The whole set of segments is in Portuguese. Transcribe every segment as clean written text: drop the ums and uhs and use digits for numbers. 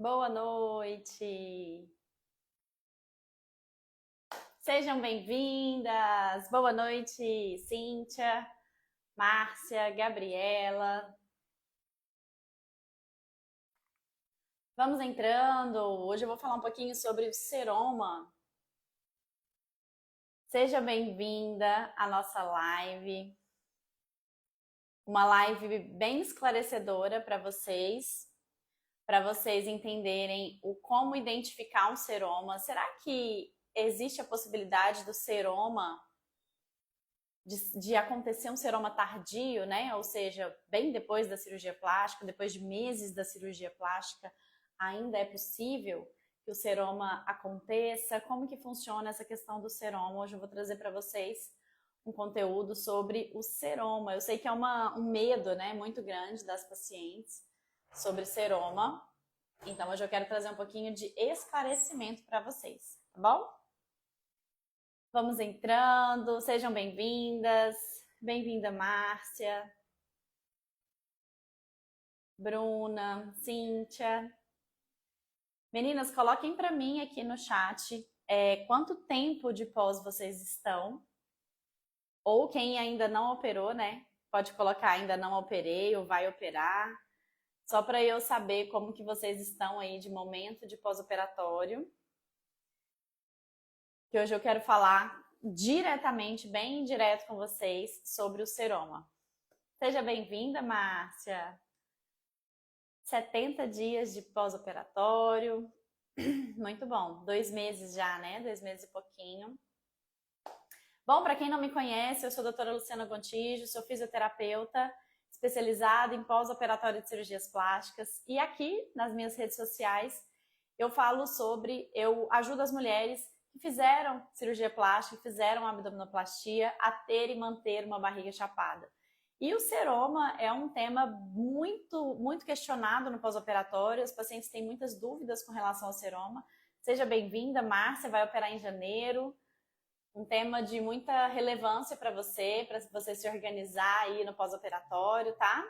Boa noite! Sejam bem-vindas! Boa noite, Cíntia, Márcia, Gabriela. Vamos entrando. Hoje eu vou falar um pouquinho sobre o seroma. Seja bem-vinda à nossa live. Uma live bem esclarecedora para vocês entenderem o como identificar um seroma. Será que existe a possibilidade do seroma de acontecer um seroma tardio, né? Ou seja, bem depois da cirurgia plástica, depois de meses da cirurgia plástica, ainda é possível que o seroma aconteça? Como que funciona essa questão do seroma? Hoje eu vou trazer para vocês um conteúdo sobre o seroma. Eu sei que é um medo, né, muito grande das pacientes sobre seroma. Então, hoje eu quero trazer um pouquinho de esclarecimento para vocês, tá bom? Vamos entrando, sejam bem-vindas. Bem-vinda, Márcia, Bruna, Cíntia. Meninas, coloquem para mim aqui no chat quanto tempo de pós vocês estão. Ou quem ainda não operou, né? Pode colocar ainda não operei ou vai operar. Só para eu saber como que vocês estão aí de momento de pós-operatório. Que hoje eu quero falar diretamente, bem direto com vocês sobre o seroma. Seja bem-vinda, Márcia. 70 dias de pós-operatório. Muito bom. 2 meses já, né? 2 meses e pouquinho. Bom, para quem não me conhece, eu sou a doutora Luciana Gontijo, sou fisioterapeuta especializada em pós-operatório de cirurgias plásticas. E aqui, nas minhas redes sociais, eu ajudo as mulheres que fizeram cirurgia plástica, fizeram abdominoplastia, a ter e manter uma barriga chapada. E o seroma é um tema muito questionado no pós-operatório, os pacientes têm muitas dúvidas com relação ao seroma. Seja bem-vinda, Márcia vai operar em janeiro, um tema de muita relevância para você se organizar aí no pós-operatório, tá?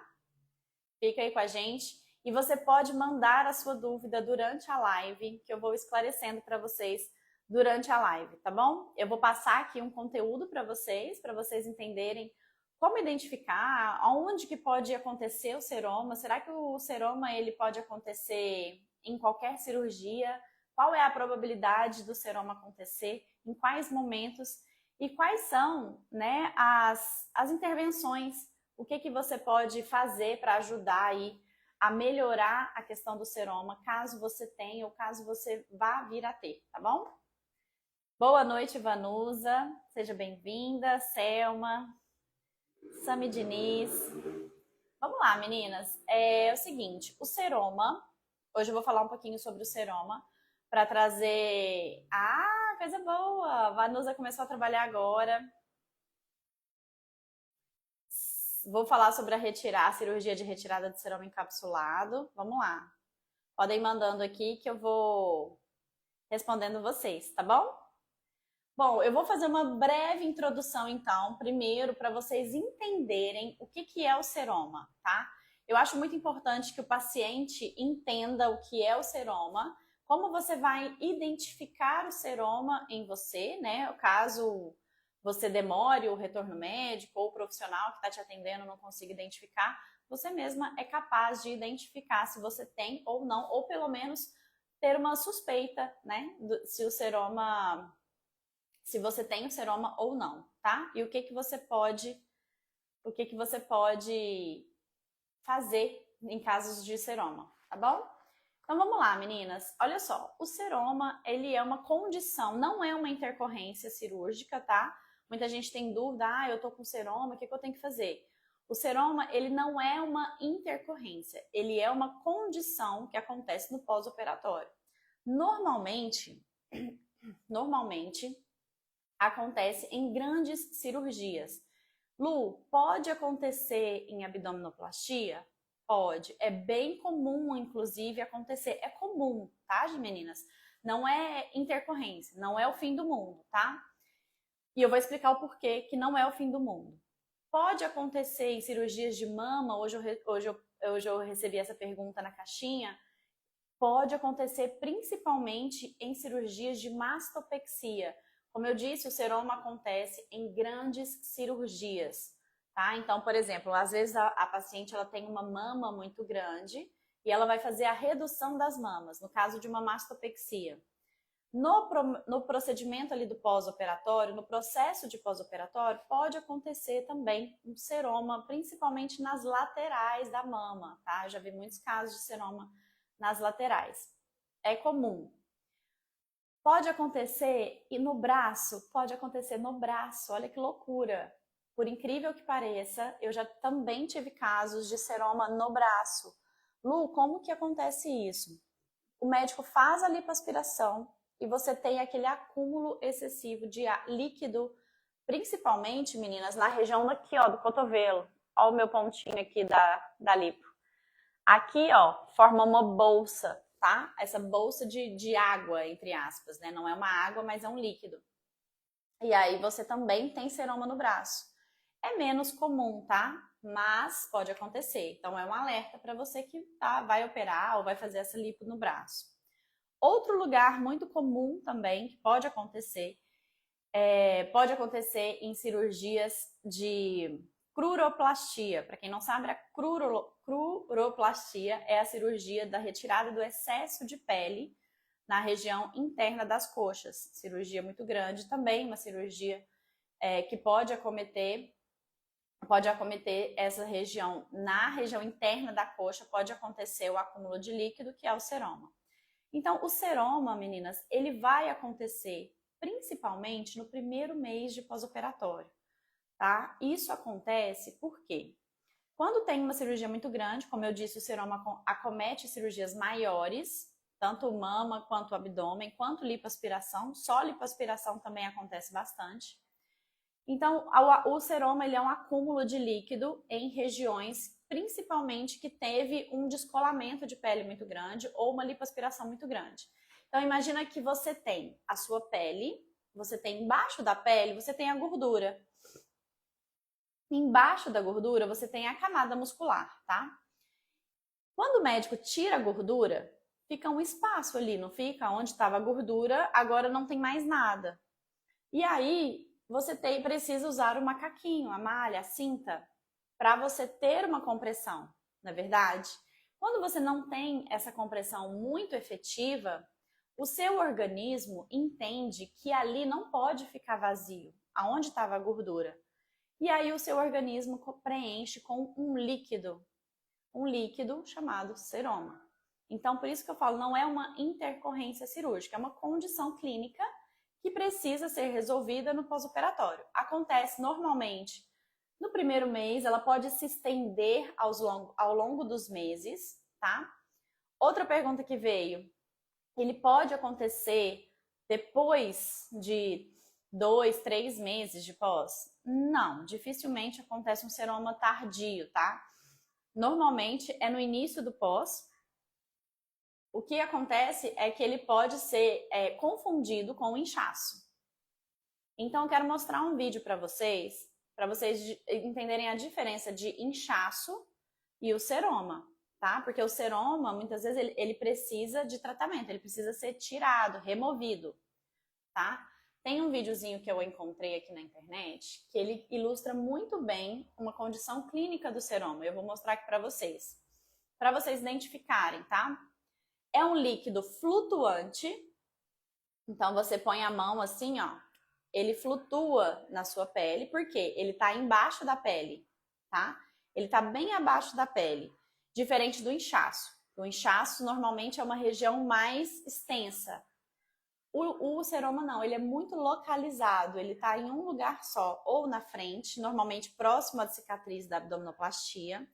Fica aí com a gente. E você pode mandar a sua dúvida durante a live, que eu vou esclarecendo para vocês durante a live, tá bom? Eu vou passar aqui um conteúdo para vocês entenderem como identificar, aonde que pode acontecer o seroma. Será que o seroma ele pode acontecer em qualquer cirurgia? Qual é a probabilidade do seroma acontecer? Em quais momentos? E quais são, né, as intervenções? O que você pode fazer para ajudar aí a melhorar a questão do seroma, caso você tenha ou caso você vá vir a ter, tá bom? Boa noite, Vanusa. Seja bem-vinda. Selma. Sami Diniz. Vamos lá, meninas. É o seguinte, o seroma, hoje eu vou falar um pouquinho sobre o seroma, para trazer... Ah, coisa boa! A Vanusa começou a trabalhar agora. Vou falar sobre a cirurgia de retirada de seroma encapsulado. Vamos lá. Podem ir mandando aqui que eu vou respondendo vocês, tá bom? Bom, eu vou fazer uma breve introdução, então, primeiro, para vocês entenderem o que é o seroma, tá? Eu acho muito importante que o paciente entenda o que é o seroma, como você vai identificar o seroma em você, né? Caso você demore o retorno médico ou o profissional que está te atendendo não consiga identificar, você mesma é capaz de identificar se você tem ou não, ou pelo menos ter uma suspeita, né? Se você tem o seroma ou não, tá? E o que você pode fazer em casos de seroma, tá bom? Então vamos lá, meninas. Olha só, o seroma, ele é uma condição, não é uma intercorrência cirúrgica, tá? Muita gente tem dúvida, eu tô com seroma, o que eu tenho que fazer? O seroma, ele não é uma intercorrência, ele é uma condição que acontece no pós-operatório. Normalmente, acontece em grandes cirurgias. Lu, pode acontecer em abdominoplastia? Pode. É bem comum, inclusive, acontecer. É comum, tá, meninas? Não é intercorrência, não é o fim do mundo, tá? E eu vou explicar o porquê que não é o fim do mundo. Pode acontecer em cirurgias de mama, hoje eu recebi essa pergunta na caixinha, pode acontecer principalmente em cirurgias de mastopexia. Como eu disse, o seroma acontece em grandes cirurgias, tá? Então, por exemplo, às vezes a paciente ela tem uma mama muito grande e ela vai fazer a redução das mamas, no caso de uma mastopexia. No procedimento ali do pós-operatório, no processo de pós-operatório, pode acontecer também um seroma, principalmente nas laterais da mama, tá? Eu já vi muitos casos de seroma nas laterais. É comum. Pode acontecer e no braço, pode acontecer no braço, olha que loucura. Por incrível que pareça, eu já também tive casos de seroma no braço. Lu, como que acontece isso? O médico faz a lipoaspiração e você tem aquele acúmulo excessivo de líquido, principalmente, meninas, na região aqui, ó, do cotovelo. Ó o meu pontinho aqui da lipo. Aqui, ó, forma uma bolsa, tá? Essa bolsa de água, entre aspas, né? Não é uma água, mas é um líquido. E aí você também tem seroma no braço. É menos comum, tá? Mas pode acontecer. Então é um alerta para você que vai operar ou vai fazer essa lipo no braço. Outro lugar muito comum também que pode acontecer em cirurgias de cruroplastia. Para quem não sabe, a cruroplastia é a cirurgia da retirada do excesso de pele na região interna das coxas. Cirurgia muito grande também, uma cirurgia que pode acometer essa região. Na região interna da coxa pode acontecer o acúmulo de líquido, que é o seroma. Então, o seroma, meninas, ele vai acontecer principalmente no primeiro mês de pós-operatório, tá? Isso acontece porque quando tem uma cirurgia muito grande, como eu disse, o seroma acomete cirurgias maiores, tanto mama quanto abdômen, quanto lipoaspiração. Só lipoaspiração também acontece bastante. Então, o seroma ele é um acúmulo de líquido em regiões, principalmente que teve um descolamento de pele muito grande ou uma lipoaspiração muito grande. Então, imagina que você tem a sua pele, você tem embaixo da pele, você tem a gordura. Embaixo da gordura, você tem a camada muscular, tá? Quando o médico tira a gordura, fica um espaço ali, não fica? Onde estava a gordura, agora não tem mais nada. E aí, você precisa usar o macaquinho, a malha, a cinta, para você ter uma compressão, não é verdade? Quando você não tem essa compressão muito efetiva, o seu organismo entende que ali não pode ficar vazio, aonde estava a gordura. E aí o seu organismo preenche com um líquido chamado seroma. Então, por isso que eu falo, não é uma intercorrência cirúrgica, é uma condição clínica que precisa ser resolvida no pós-operatório. Acontece normalmente no primeiro mês, ela pode se estender ao longo dos meses, tá? Outra pergunta que veio, ele pode acontecer depois de 2, 3 meses de pós? Não, dificilmente acontece um seroma tardio, tá? Normalmente é no início do pós. O que acontece é que ele pode ser confundido com o inchaço. Então, eu quero mostrar um vídeo para vocês entenderem a diferença de inchaço e o seroma, tá? Porque o seroma, muitas vezes, ele precisa de tratamento, ele precisa ser tirado, removido, tá? Tem um videozinho que eu encontrei aqui na internet que ele ilustra muito bem uma condição clínica do seroma. Eu vou mostrar aqui para vocês identificarem, tá? É um líquido flutuante, então você põe a mão assim, ó, ele flutua na sua pele, porque ele tá embaixo da pele, tá? Ele tá bem abaixo da pele, diferente do inchaço. O inchaço normalmente é uma região mais extensa. O seroma não, ele é muito localizado, ele tá em um lugar só, ou na frente, normalmente próximo à cicatriz da abdominoplastia,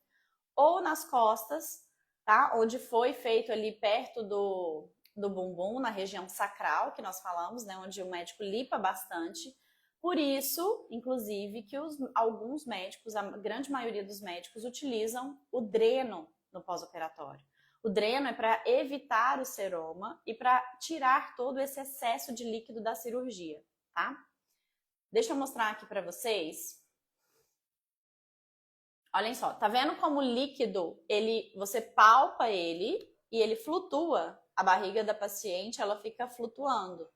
ou nas costas, tá? Onde foi feito ali perto do bumbum, na região sacral, que nós falamos, né? Onde o médico lipa bastante. Por isso, inclusive, que alguns médicos, a grande maioria dos médicos, utilizam o dreno no pós-operatório. O dreno é para evitar o seroma e para tirar todo esse excesso de líquido da cirurgia, tá? Deixa eu mostrar aqui para vocês. Olhem só, tá vendo como o líquido, você palpa ele, e ele flutua, a barriga da paciente, ela fica flutuando.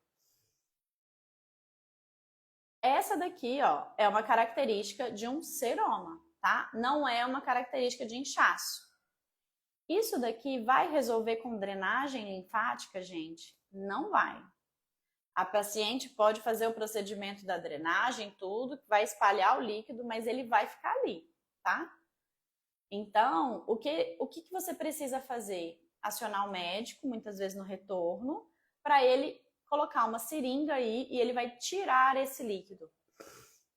Essa daqui, ó, é uma característica de um seroma, tá? Não é uma característica de inchaço. Isso daqui vai resolver com drenagem linfática, gente? Não vai. A paciente pode fazer o procedimento da drenagem, tudo, vai espalhar o líquido, mas ele vai ficar ali, tá? Então, o que você precisa fazer? Acionar o médico, muitas vezes no retorno, para ele colocar uma seringa aí e ele vai tirar esse líquido.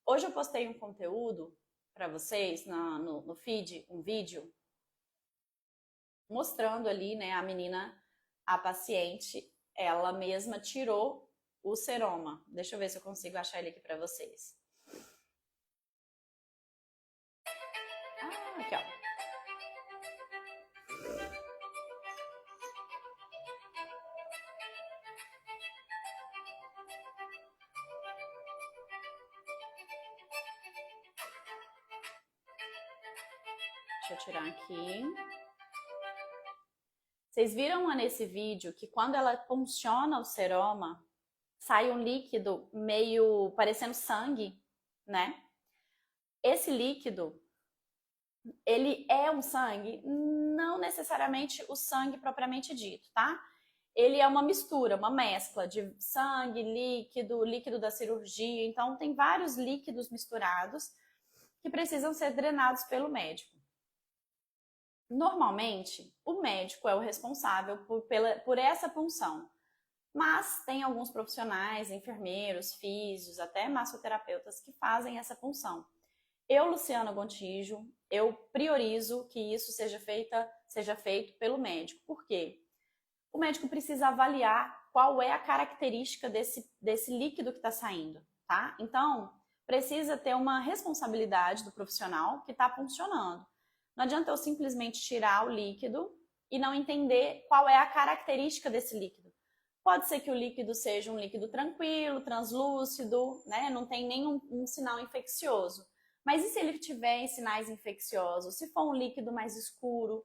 Hoje eu postei um conteúdo para vocês no feed, um vídeo, mostrando ali, né, a menina, a paciente, ela mesma tirou o seroma. Deixa eu ver se eu consigo achar ele aqui para vocês. Aqui, ó. Deixa eu tirar aqui. Vocês viram lá nesse vídeo que quando ela punciona o seroma, sai um líquido meio parecendo sangue, né? Esse líquido, ele é um sangue? Não necessariamente o sangue propriamente dito, tá? Ele é uma mistura, uma mescla de sangue, líquido da cirurgia. Então, tem vários líquidos misturados que precisam ser drenados pelo médico. Normalmente, o médico é o responsável por essa punção. Mas tem alguns profissionais, enfermeiros, físios, até massoterapeutas que fazem essa punção. Eu, Luciana Gontijo, eu priorizo que isso seja feito pelo médico. Por quê? O médico precisa avaliar qual é a característica desse líquido que está saindo, tá? Então, precisa ter uma responsabilidade do profissional que está funcionando. Não adianta eu simplesmente tirar o líquido e não entender qual é a característica desse líquido. Pode ser que o líquido seja um líquido tranquilo, translúcido, né? Não tem nenhum sinal infeccioso. Mas e se ele tiver sinais infecciosos? Se for um líquido mais escuro,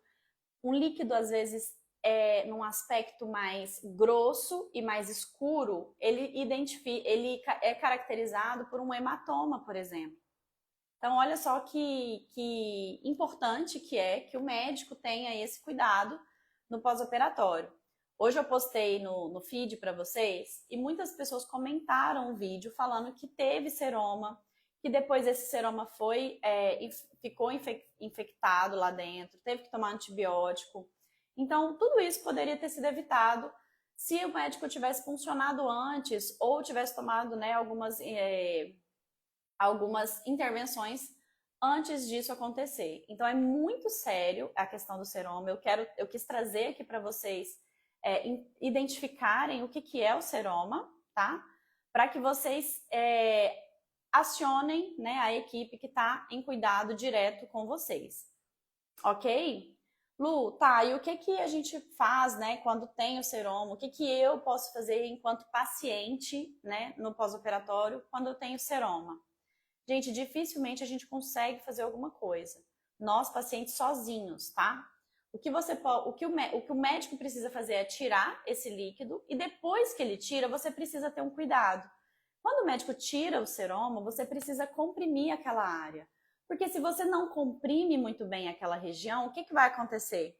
um líquido às vezes num aspecto mais grosso e mais escuro, ele é caracterizado por um hematoma, por exemplo. Então, olha só que importante que é que o médico tenha esse cuidado no pós-operatório. Hoje eu postei no feed para vocês e muitas pessoas comentaram o vídeo falando que teve seroma, que depois esse seroma ficou infectado lá dentro, teve que tomar antibiótico. Então, tudo isso poderia ter sido evitado se o médico tivesse funcionado antes ou tivesse tomado, né, algumas intervenções antes disso acontecer. Então, é muito sério a questão do seroma. Eu quis trazer aqui para vocês identificarem o que é o seroma, tá? Para que vocês acionem, né, a equipe que está em cuidado direto com vocês. Ok? Lu, tá, e o que a gente faz, né, quando tem o seroma? O que eu posso fazer enquanto paciente, né, no pós-operatório, quando eu tenho seroma? Gente, dificilmente a gente consegue fazer alguma coisa. Nós, pacientes, sozinhos, tá? O que o médico precisa fazer é tirar esse líquido e depois que ele tira, você precisa ter um cuidado. Quando o médico tira o seroma, você precisa comprimir aquela área. Porque se você não comprime muito bem aquela região, o que vai acontecer?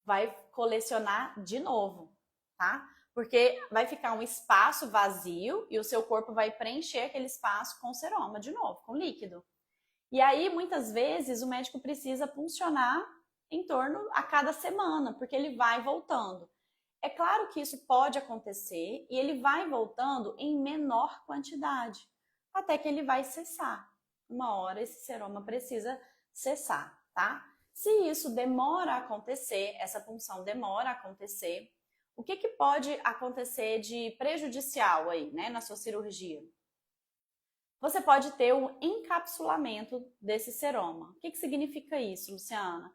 Vai colecionar de novo, tá? Porque vai ficar um espaço vazio e o seu corpo vai preencher aquele espaço com seroma de novo, com líquido. E aí, muitas vezes, o médico precisa puncionar em torno a cada semana, porque ele vai voltando. É claro que isso pode acontecer e ele vai voltando em menor quantidade, até que ele vai cessar. Uma hora esse seroma precisa cessar, tá? Se isso demora a acontecer, essa punção demora a acontecer, o que pode acontecer de prejudicial aí, né, na sua cirurgia? Você pode ter um encapsulamento desse seroma. O que significa isso, Luciana?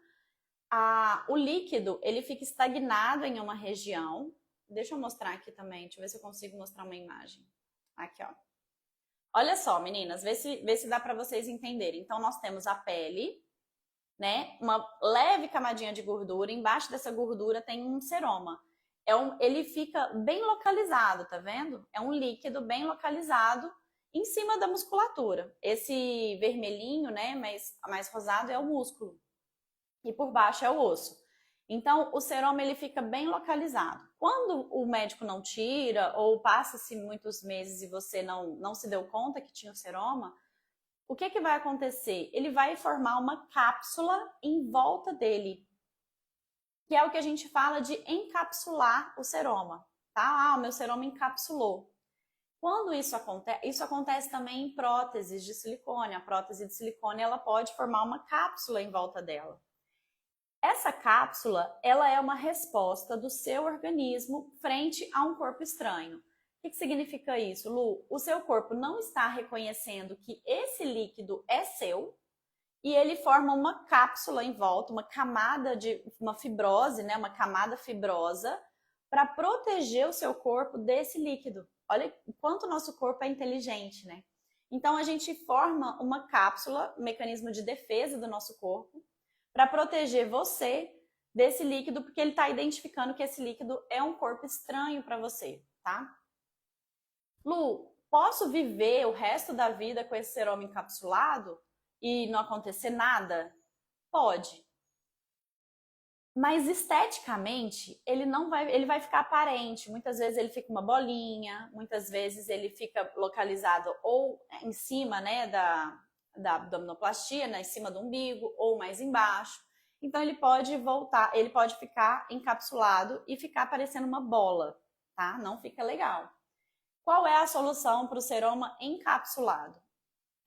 O líquido, ele fica estagnado em uma região. Deixa eu mostrar aqui também, deixa eu ver se eu consigo mostrar uma imagem. Aqui, ó. Olha só, meninas, vê se dá para vocês entenderem. Então, nós temos a pele, né? Uma leve camadinha de gordura, embaixo dessa gordura tem um seroma. Ele fica bem localizado, tá vendo? É um líquido bem localizado em cima da musculatura. Esse vermelhinho, né, mais rosado é o músculo e por baixo é o osso. Então, o seroma ele fica bem localizado. Quando o médico não tira ou passa-se muitos meses e você não se deu conta que tinha o seroma, o que vai acontecer? Ele vai formar uma cápsula em volta dele, que é o que a gente fala de encapsular o seroma, tá? Ah, o meu seroma encapsulou. Quando isso acontece também em próteses de silicone. A prótese de silicone ela pode formar uma cápsula em volta dela. Essa cápsula ela é uma resposta do seu organismo frente a um corpo estranho. O que significa isso, Lu? O seu corpo não está reconhecendo que esse líquido é seu e ele forma uma cápsula em volta, uma camada de uma fibrose, né? Uma camada fibrosa para proteger o seu corpo desse líquido. Olha o quanto o nosso corpo é inteligente, né? Então a gente forma uma cápsula, um mecanismo de defesa do nosso corpo, para proteger você desse líquido, porque ele está identificando que esse líquido é um corpo estranho para você, tá? Lu, posso viver o resto da vida com esse seroma encapsulado e não acontecer nada? Pode. Mas esteticamente, ele vai ficar aparente. Muitas vezes ele fica uma bolinha, muitas vezes ele fica localizado ou em cima, né, da abdominoplastia, né, em cima do umbigo, ou mais embaixo. Então ele pode voltar, ele pode ficar encapsulado e ficar parecendo uma bola, tá? Não fica legal. Qual é a solução para o seroma encapsulado?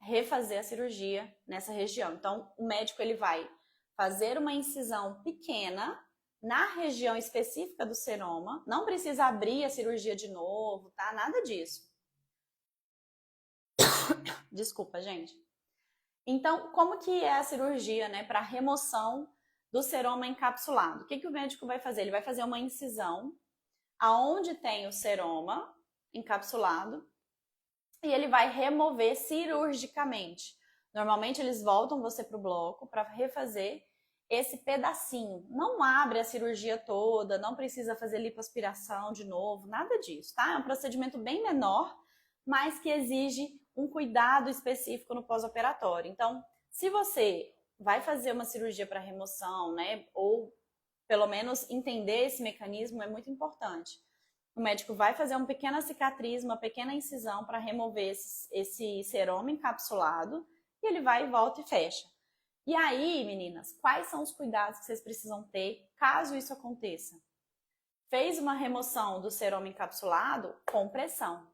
Refazer a cirurgia nessa região. Então o médico ele vai fazer uma incisão pequena na região específica do seroma. Não precisa abrir a cirurgia de novo, tá? Nada disso. Desculpa, gente. Então, como que é a cirurgia, né, para remoção do seroma encapsulado? O que o médico vai fazer? Ele vai fazer uma incisão aonde tem o seroma encapsulado e ele vai remover cirurgicamente. Normalmente eles voltam você para o bloco para refazer esse pedacinho. Não abre a cirurgia toda, não precisa fazer lipoaspiração de novo, nada disso, tá? É um procedimento bem menor, mas que exige um cuidado específico no pós-operatório. Então, se você vai fazer uma cirurgia para remoção, né, ou pelo menos entender esse mecanismo, é muito importante. O médico vai fazer uma pequena cicatriz, uma pequena incisão para remover esse seroma encapsulado e ele vai e volta e fecha. E aí, meninas, quais são os cuidados que vocês precisam ter caso isso aconteça? Fez uma remoção do seroma encapsulado? Compressão.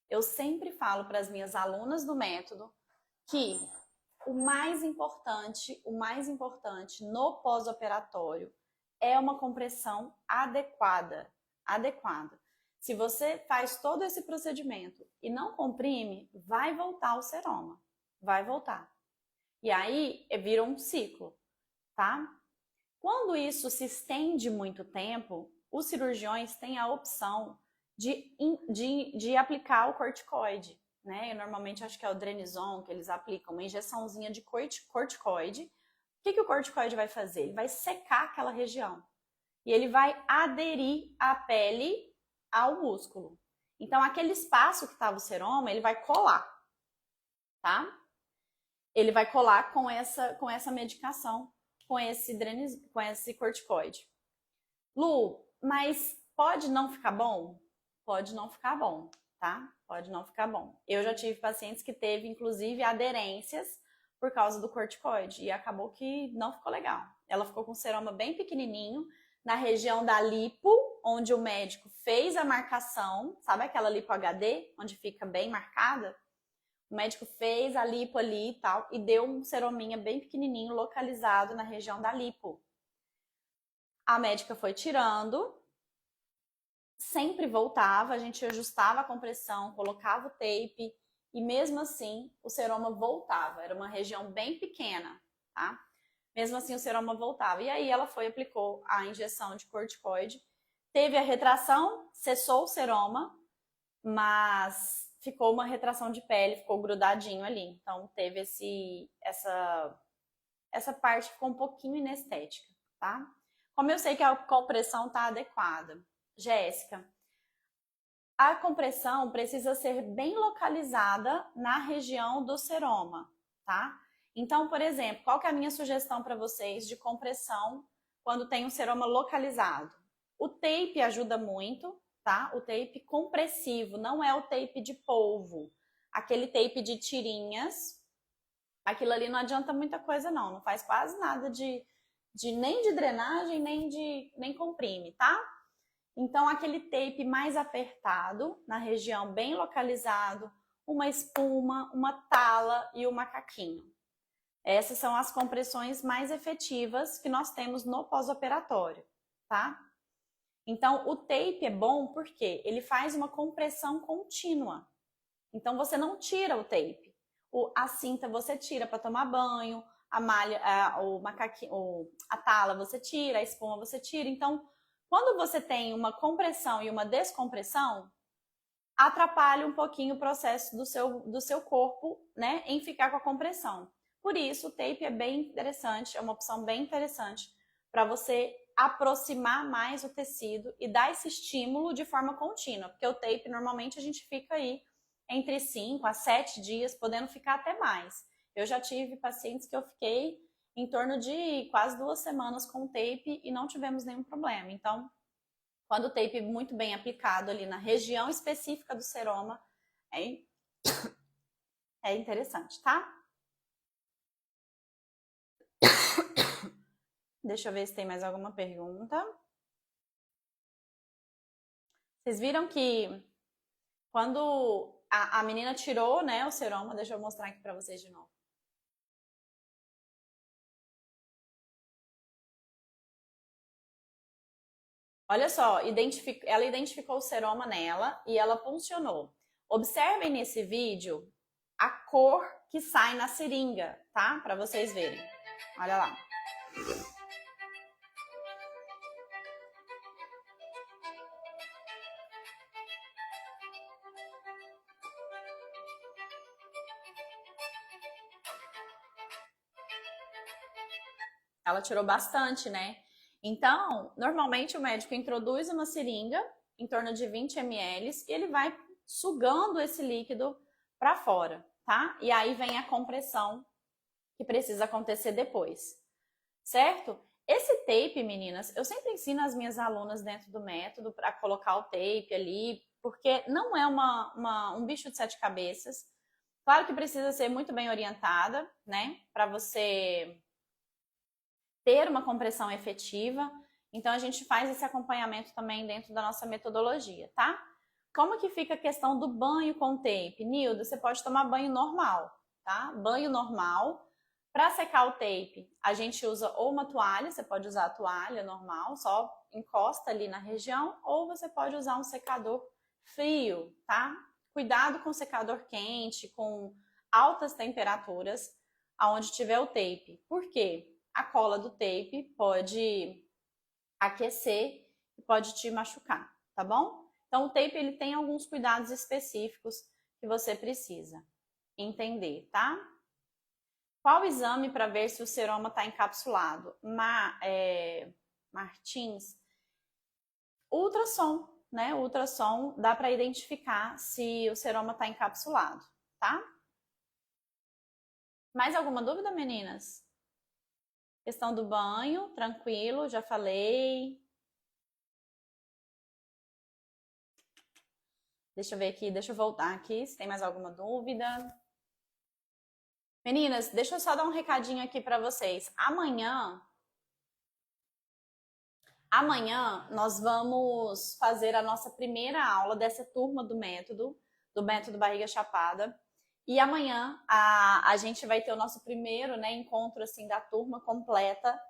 Eu sempre falo para as minhas alunas do método que o mais importante no pós-operatório é uma compressão adequada. Se você faz todo esse procedimento e não comprime, vai voltar o seroma. Vai voltar. E aí vira um ciclo, tá? Quando isso se estende muito tempo, os cirurgiões têm a opção de aplicar o corticoide, né? Eu normalmente acho que é o Drenizon que eles aplicam, uma injeçãozinha de corticoide. O que o corticoide vai fazer? Ele vai secar aquela região e ele vai aderir a pele ao músculo. Então, aquele espaço que estava o seroma, ele vai colar, tá? Ele vai colar com essa medicação, com esse corticoide. Lu, mas pode não ficar bom? Pode não ficar bom, tá? Pode não ficar bom. Eu já tive pacientes que teve, inclusive, aderências por causa do corticoide e acabou que não ficou legal. Ela ficou com o seroma bem pequenininho, na região da lipo, onde o médico fez a marcação, sabe aquela lipo HD, onde fica bem marcada? O médico fez a lipo ali e tal, e deu um serominha bem pequenininho, localizado na região da lipo. A médica foi tirando, sempre voltava, a gente ajustava a compressão, colocava o tape, e mesmo assim o seroma voltava. Era uma região bem pequena, tá? Mesmo assim o seroma voltava. E aí ela aplicou a injeção de corticoide, teve a retração, cessou o seroma, mas ficou uma retração de pele, ficou grudadinho ali. Então teve essa parte ficou um pouquinho inestética, tá? Como eu sei que a compressão tá adequada. Jéssica, a compressão precisa ser bem localizada na região do seroma, tá? Então, por exemplo, qual que é a minha sugestão para vocês de compressão quando tem um seroma localizado? O tape ajuda muito, tá? O tape compressivo, não é o tape de polvo. Aquele tape de tirinhas, aquilo ali não adianta muita coisa não faz quase nada nem de drenagem, nem comprime, tá? Então, aquele tape mais apertado, na região bem localizado, uma espuma, uma tala e o macaquinho. Essas são as compressões mais efetivas que nós temos no pós-operatório, tá? Então, o tape é bom porque ele faz uma compressão contínua. Então, você não tira o tape. A cinta você tira para tomar banho, a malha, o macaquinho, a tala você tira, a espuma você tira. Então, quando você tem uma compressão e uma descompressão, atrapalha um pouquinho o processo do seu corpo, né, em ficar com a compressão. Por isso, o tape é bem interessante, é uma opção bem interessante para você aproximar mais o tecido e dar esse estímulo de forma contínua, porque o tape normalmente a gente fica aí entre 5 a 7 dias, podendo ficar até mais. Eu já tive pacientes que eu fiquei em torno de quase 2 semanas com o tape e não tivemos nenhum problema. Então, quando o tape muito bem aplicado ali na região específica do seroma, é interessante, tá? Deixa eu ver se tem mais alguma pergunta. Vocês viram que quando a menina tirou, né, o seroma, deixa eu mostrar aqui para vocês de novo. Olha só, ela identificou o seroma nela e ela puncionou. Observem nesse vídeo a cor que sai na seringa, tá? Para vocês verem. Olha lá. Ela tirou bastante, né? Então, normalmente o médico introduz uma seringa em torno de 20 ml e ele vai sugando esse líquido para fora, tá? E aí vem a compressão que precisa acontecer depois, certo? Esse tape, meninas, eu sempre ensino as minhas alunas dentro do método para colocar o tape ali, porque não é um bicho de 7 cabeças. Claro que precisa ser muito bem orientada, né? Para você ter uma compressão efetiva. Então, a gente faz esse acompanhamento também dentro da nossa metodologia, tá? Como que fica a questão do banho com tape? Nilda, você pode tomar banho normal, tá? Banho normal. Para secar o tape, a gente usa ou uma toalha, você pode usar a toalha normal, só encosta ali na região, ou você pode usar um secador frio, tá? Cuidado com o secador quente, com altas temperaturas, aonde tiver o tape. Por quê? A cola do tape pode aquecer e pode te machucar, tá bom? Então, o tape ele tem alguns cuidados específicos que você precisa entender, tá? Qual exame para ver se o seroma está encapsulado? Martins, ultrassom, né? O ultrassom dá para identificar se o seroma está encapsulado, tá? Mais alguma dúvida, meninas? Questão do banho, tranquilo, já falei. Deixa eu ver aqui, deixa eu voltar aqui, se tem mais alguma dúvida. Meninas, deixa eu só dar um recadinho aqui para vocês. Amanhã nós vamos fazer a nossa primeira aula dessa turma do método Barriga Chapada. E amanhã a gente vai ter o nosso primeiro, né, encontro assim da turma completa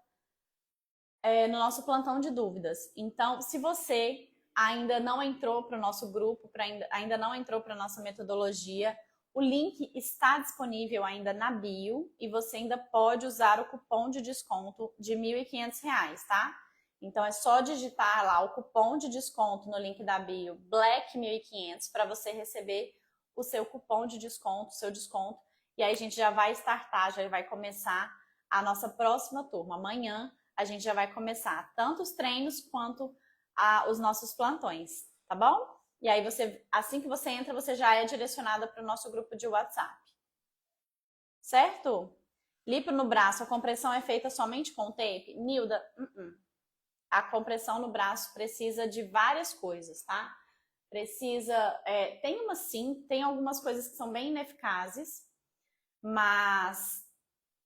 no nosso plantão de dúvidas. Então, se você ainda não entrou para o nosso grupo, ainda não entrou para a nossa metodologia, o link está disponível ainda na bio e você ainda pode usar o cupom de desconto de R$ 1.500, tá? Então, é só digitar lá o cupom de desconto no link da bio, BLACK1500, para você receber o seu cupom de desconto, seu desconto. E aí a gente já vai startar, já vai começar a nossa próxima turma. Amanhã a gente já vai começar tanto os treinos quanto os nossos plantões, tá bom? E aí assim que você entra, você já é direcionada para o nosso grupo de WhatsApp. Certo? Lipo no braço, a compressão é feita somente com tape? Nilda, a compressão no braço precisa de várias coisas, tá? Tem algumas coisas que são bem ineficazes, mas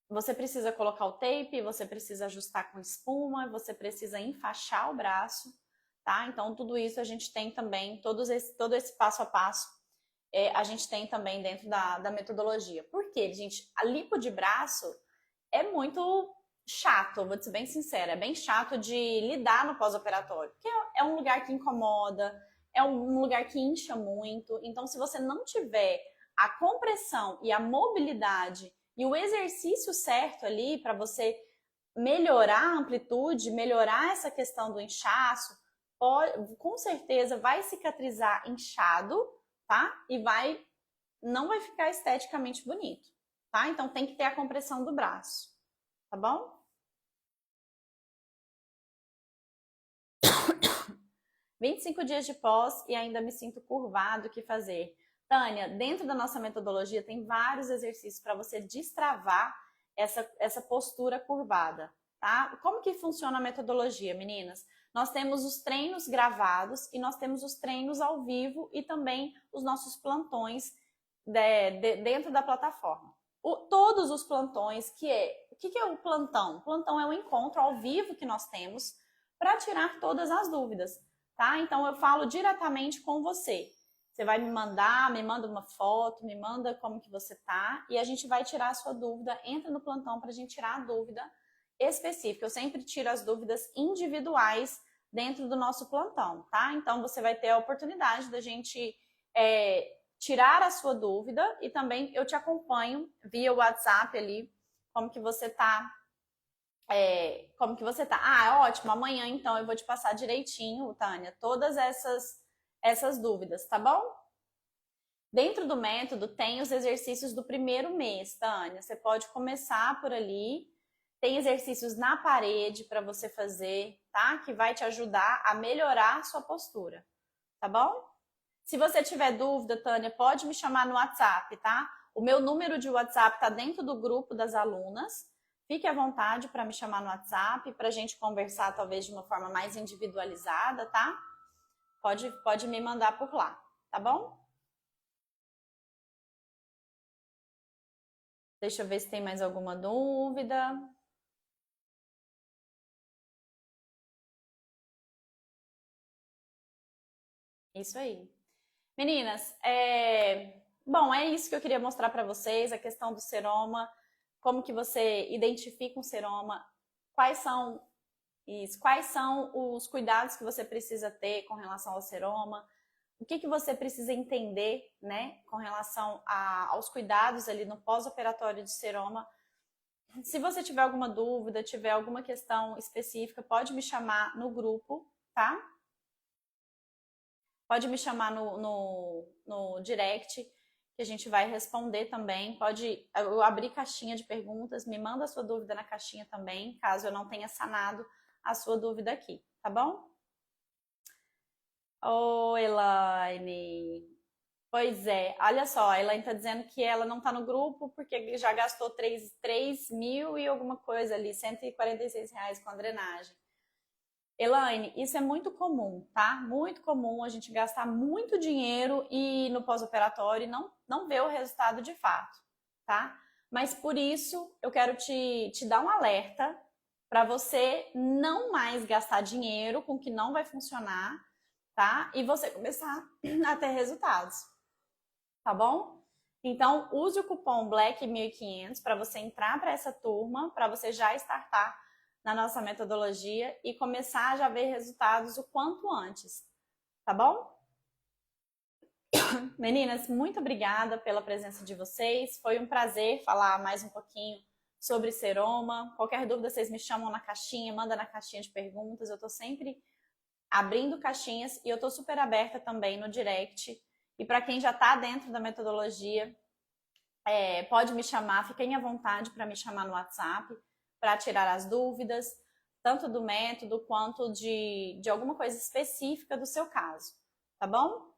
você precisa colocar o tape, você precisa ajustar com espuma, você precisa enfaixar o braço, tá? Então, tudo isso a gente tem também, todo esse passo a passo, a gente tem também dentro da metodologia. Por quê, gente? A lipo de braço é muito chato, vou ser bem sincera, é bem chato de lidar no pós-operatório, porque é um lugar que incomoda, é um lugar que incha muito. Então, se você não tiver a compressão e a mobilidade e o exercício certo ali para você melhorar a amplitude, melhorar essa questão do inchaço, com certeza vai cicatrizar inchado, tá? E não vai ficar esteticamente bonito, tá? Então tem que ter a compressão do braço, tá bom? 25 dias de pós e ainda me sinto curvado, o que fazer? Tânia, dentro da nossa metodologia tem vários exercícios para você destravar essa postura curvada, tá? Como que funciona a metodologia, meninas? Nós temos os treinos gravados e nós temos os treinos ao vivo e também os nossos plantões dentro da plataforma. Todos os plantões, o que é o plantão? O plantão é um encontro ao vivo que nós temos para tirar todas as dúvidas, tá? Então eu falo diretamente com você. Você vai me manda uma foto, me manda como que você tá e a gente vai tirar a sua dúvida. Entra no plantão para a gente tirar a dúvida específica. Eu sempre tiro as dúvidas individuais dentro do nosso plantão, tá? Então você vai ter a oportunidade da gente tirar a sua dúvida e também eu te acompanho via WhatsApp ali, como que você tá. Ah, ótimo, amanhã então eu vou te passar direitinho, Tânia, todas essas dúvidas, tá bom? Dentro do método tem os exercícios do primeiro mês, Tânia. Você pode começar por ali. Tem exercícios na parede para você fazer, tá? Que vai te ajudar a melhorar a sua postura, tá bom? Se você tiver dúvida, Tânia, pode me chamar no WhatsApp, tá? O meu número de WhatsApp tá dentro do grupo das alunas. Fique à vontade para me chamar no WhatsApp, para a gente conversar talvez de uma forma mais individualizada, tá? Pode me mandar por lá, tá bom? Deixa eu ver se tem mais alguma dúvida. Isso aí. Meninas, bom, é isso que eu queria mostrar para vocês, a questão do seroma, como que você identifica um seroma, quais são os cuidados que você precisa ter com relação ao seroma, o que você precisa entender, né, com relação aos cuidados ali no pós-operatório de seroma. Se você tiver alguma dúvida, tiver alguma questão específica, pode me chamar no grupo, tá? Pode me chamar no direct, que a gente vai responder também. Eu abrir caixinha de perguntas, me manda a sua dúvida na caixinha também, caso eu não tenha sanado a sua dúvida aqui, tá bom? Oi, Elaine. Pois é, olha só, a Elaine tá dizendo que ela não tá no grupo porque já gastou 3 mil e alguma coisa ali, R$ 146 com a drenagem. Elaine, isso é muito comum, tá? Muito comum a gente gastar muito dinheiro e no pós-operatório não ver o resultado de fato, tá? Mas por isso eu quero te dar um alerta para você não mais gastar dinheiro com o que não vai funcionar, tá? E você começar a ter resultados, tá bom? Então, use o cupom BLACK1500 para você entrar para essa turma, para você já startar na nossa metodologia e começar a já ver resultados o quanto antes, tá bom? Meninas, muito obrigada pela presença de vocês. Foi um prazer falar mais um pouquinho sobre seroma. Qualquer dúvida, vocês me chamam na caixinha, manda na caixinha de perguntas. Eu tô sempre abrindo caixinhas e eu tô super aberta também no direct. E para quem já tá dentro da metodologia, pode me chamar, fiquem à vontade para me chamar no WhatsApp. para tirar as dúvidas, tanto do método quanto de alguma coisa específica do seu caso, tá bom?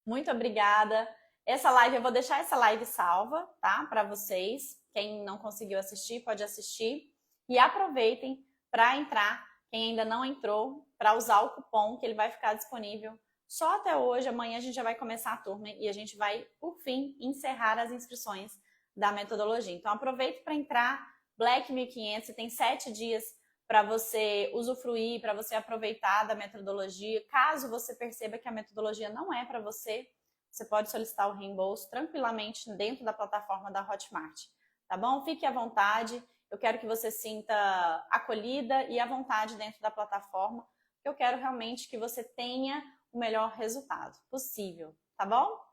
Muito obrigada. Essa live, eu vou deixar essa live salva, tá? Para vocês. Quem não conseguiu assistir, pode assistir. E aproveitem para entrar, quem ainda não entrou, para usar o cupom que ele vai ficar disponível só até hoje. Amanhã a gente já vai começar a turma e a gente vai, por fim, encerrar as inscrições da metodologia. Então, aproveite para entrar, Black 1500, você tem 7 dias para você usufruir, para você aproveitar da metodologia. Caso você perceba que a metodologia não é para você, você pode solicitar o reembolso tranquilamente dentro da plataforma da Hotmart, tá bom? Fique à vontade, eu quero que você sinta acolhida e à vontade dentro da plataforma, porque eu quero realmente que você tenha o melhor resultado possível, tá bom?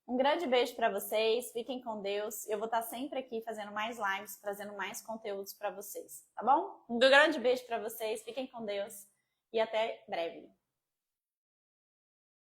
Um grande beijo para vocês, fiquem com Deus. Eu vou estar sempre aqui fazendo mais lives, trazendo mais conteúdos para vocês, tá bom? Um grande beijo para vocês, fiquem com Deus e até breve.